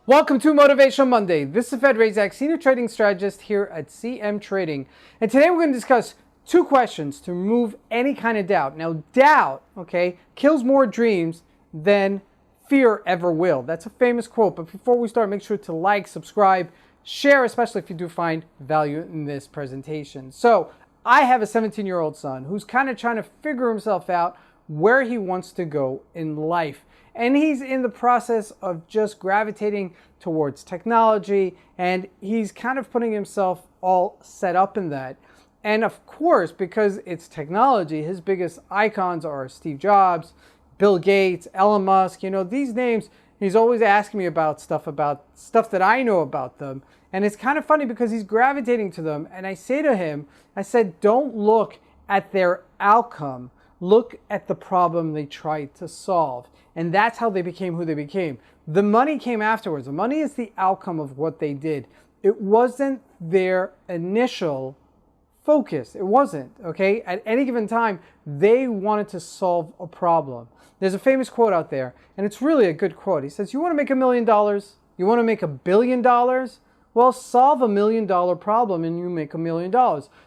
Welcome to Motivational Monday. This is Fed Razak, Senior Trading Strategist here at CMTrading. And today we're going to discuss two questions to remove any kind of doubt. Now, doubt, kills more dreams than fear ever will. That's a famous quote. But before we start, make sure to like, subscribe, share, especially if you do find value in this presentation. So, I have a 17-year-old son who's kind of trying to figure himself out where he wants to go in life. And he's in the process of just gravitating towards technology, and he's kind of putting himself all set up in that. And of course, because it's technology, his biggest icons are Steve Jobs, Bill Gates, Elon Musk. You know, these names, he's always asking me about stuff that I know about them. And it's kind of funny because he's gravitating to them. And I say to him, I said, don't look at their outcome. Look at the problem they tried to solve. And that's how they became who they became. The money came afterwards. The money is the outcome of what they did. It wasn't their initial focus. It wasn't, okay? At any given time, they wanted to solve a problem. There's a famous quote out there, and it's really a good quote. He says, you want to make $1 million? You want to make $1 billion? Well, solve $1 million problem and you make $1 million.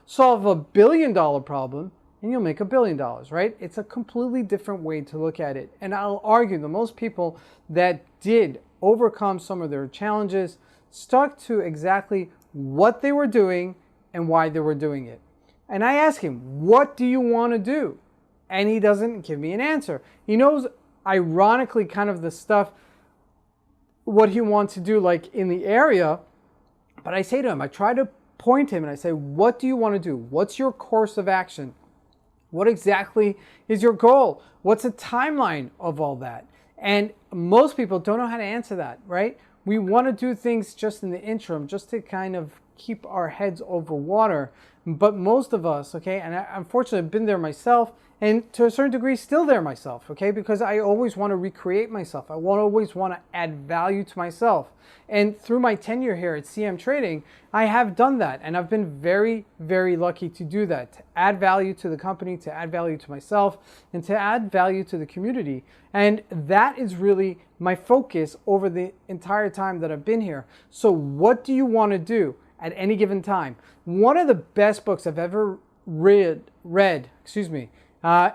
Solve $1 billion problem and you'll make $1 billion, right? It's a completely different way to look at it. And I'll argue that most people that did overcome some of their challenges stuck to exactly what they were doing and why they were doing it. And I ask him, what do you want to do? And he doesn't give me an answer. He knows, ironically, kind of the stuff, what he wants to do, like in the area. But I say to him, I try to point him and I say, what do you want to do? What's your course of action? What exactly is your goal? What's the timeline of all that? And most people don't know how to answer that, right? We want to do things just in the interim, just to kind of keep our heads over water. But most of us, and I unfortunately have been there myself, and to a certain degree still there myself, because I always want to recreate myself. I always want to add value to myself. And through my tenure here at CMTrading, I have done that. And I've been very, very lucky to do that, to add value to the company, to add value to myself, and to add value to the community. And that is really my focus over the entire time that I've been here. So what do you want to do at any given time? One of the best books I've ever read,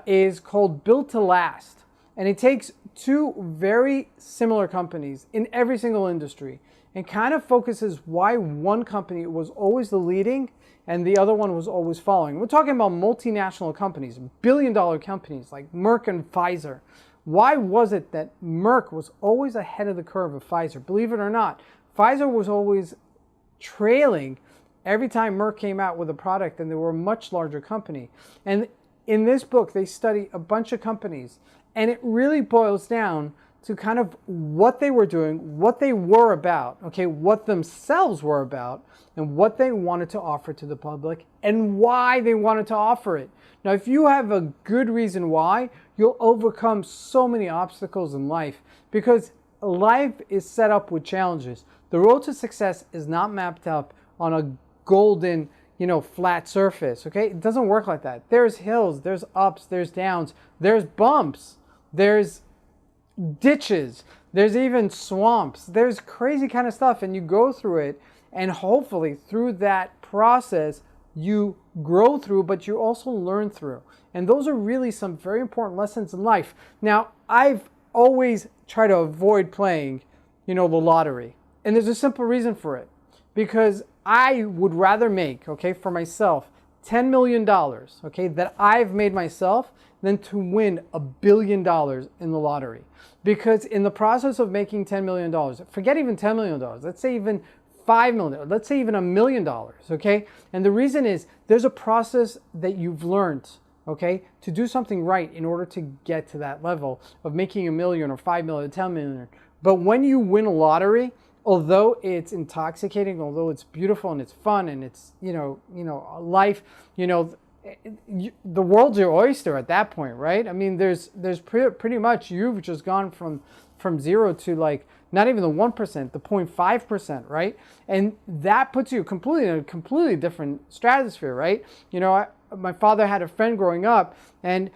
is called Built to Last. And it takes two very similar companies in every single industry and kind of focuses why one company was always the leading and the other one was always following. We're talking about multinational companies, billion-dollar companies like Merck and Pfizer. Why was it that Merck was always ahead of the curve of Pfizer? Believe it or not, Pfizer was always trailing every time Merck came out with a product, and they were a much larger company. And in this book, they study a bunch of companies, and it really boils down to kind of what they were doing, what they were about, what themselves were about, and what they wanted to offer to the public, and why they wanted to offer it. Now, if you have a good reason why, you'll overcome so many obstacles in life, because life is set up with challenges. The road to success is not mapped up on a golden, flat surface, It doesn't work like that. There's hills, there's ups, there's downs, there's bumps, there's ditches, there's even swamps, there's crazy kind of stuff, and you go through it, and hopefully through that process, you grow through, but you also learn through. And those are really some very important lessons in life. Now, I've always tried to avoid playing, the lottery. And there's a simple reason for it. Because I would rather make, for myself, $10 million, that I've made myself, than to win $1 billion in the lottery. Because in the process of making $10 million, forget even $10 million, let's say even $5 million, let's say even $1 million, And the reason is there's a process that you've learned, to do something right in order to get to that level of making $1 million or $5 million or $10 million. But when you win a lottery, although it's intoxicating, although it's beautiful and it's fun and it's, life, the world's your oyster at that point, right? I mean, there's pretty much, you've just gone from zero to like, not even the 1%, the 0.5%, right? And that puts you completely in a completely different stratosphere, right? My father had a friend growing up, and,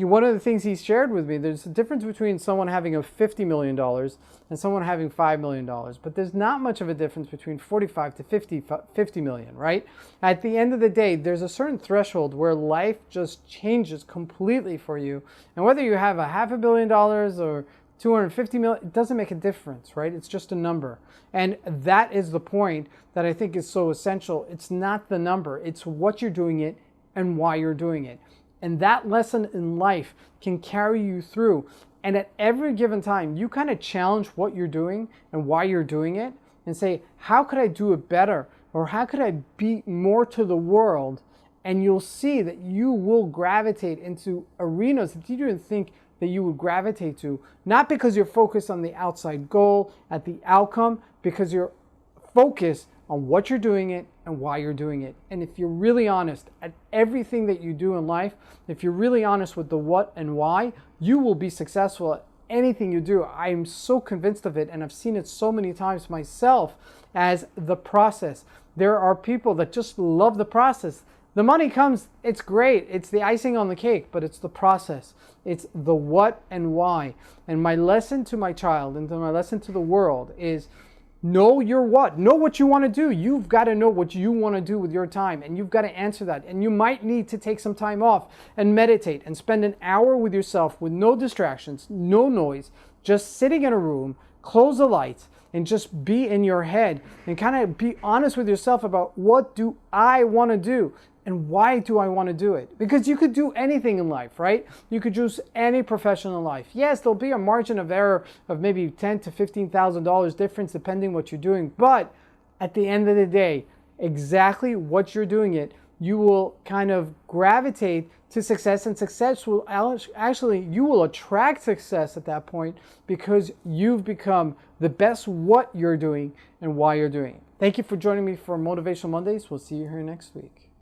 one of the things he shared with me, there's a difference between someone having a $50 million and someone having $5 million, but there's not much of a difference between 45 to 50 million, right? At the end of the day, there's a certain threshold where life just changes completely for you. And whether you have a $500 million or 250 million, it doesn't make a difference, right? It's just a number. And that is the point that I think is so essential. It's not the number, it's what you're doing it and why you're doing it. And that lesson in life can carry you through. And at every given time, you kind of challenge what you're doing and why you're doing it and say, how could I do it better? Or how could I be more to the world? And you'll see that you will gravitate into arenas that you didn't think that you would gravitate to. Not because you're focused on the outside goal, at the outcome, because you're focused on what you're doing it and why you're doing it. And if you're really honest at everything that you do in life, if you're really honest with the what and why, you will be successful at anything you do. I am so convinced of it, and I've seen it so many times myself as the process. There are people that just love the process. The money comes, it's great, it's the icing on the cake, but it's the process. It's the what and why. And my lesson to my child and to my lesson to the world is, know your what. Know what you want to do. You've got to know what you want to do with your time, and you've got to answer that. And you might need to take some time off and meditate and spend an hour with yourself with no distractions, no noise, just sitting in a room, close the lights, and just be in your head and kind of be honest with yourself about what do I want to do and why do I want to do it? Because you could do anything in life, right? You could choose any profession in life. Yes, there'll be a margin of error of maybe $10,000 to $15,000 difference depending what you're doing. But at the end of the day, exactly what you're doing it, you will kind of gravitate to success, and success will actually, you will attract success at that point because you've become the best what you're doing and why you're doing it. Thank you for joining me for Motivational Mondays. We'll see you here next week.